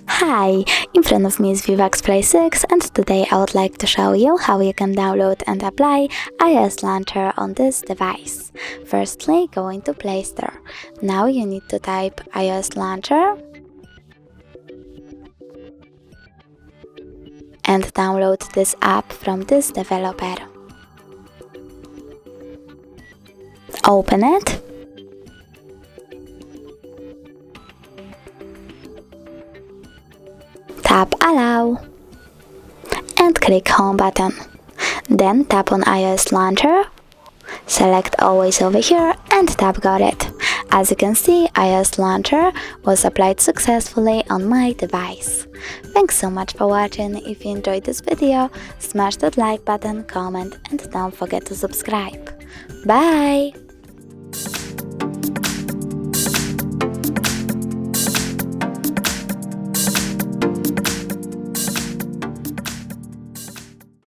Hi, in front of me is VIVAX Fly 6 and today I would like to show you how you can download and apply iOS Launcher on this device. Firstly, go into Play Store. Now you need to type iOS Launcher and download this app from this developer. Open it. Tap Allow and click Home button. Then tap on iOS Launcher, select Always over here and tap Got it. As you can see, iOS Launcher was applied successfully on my device. Thanks so much for watching. If you enjoyed this video, smash that like button, comment and don't forget to subscribe. Bye!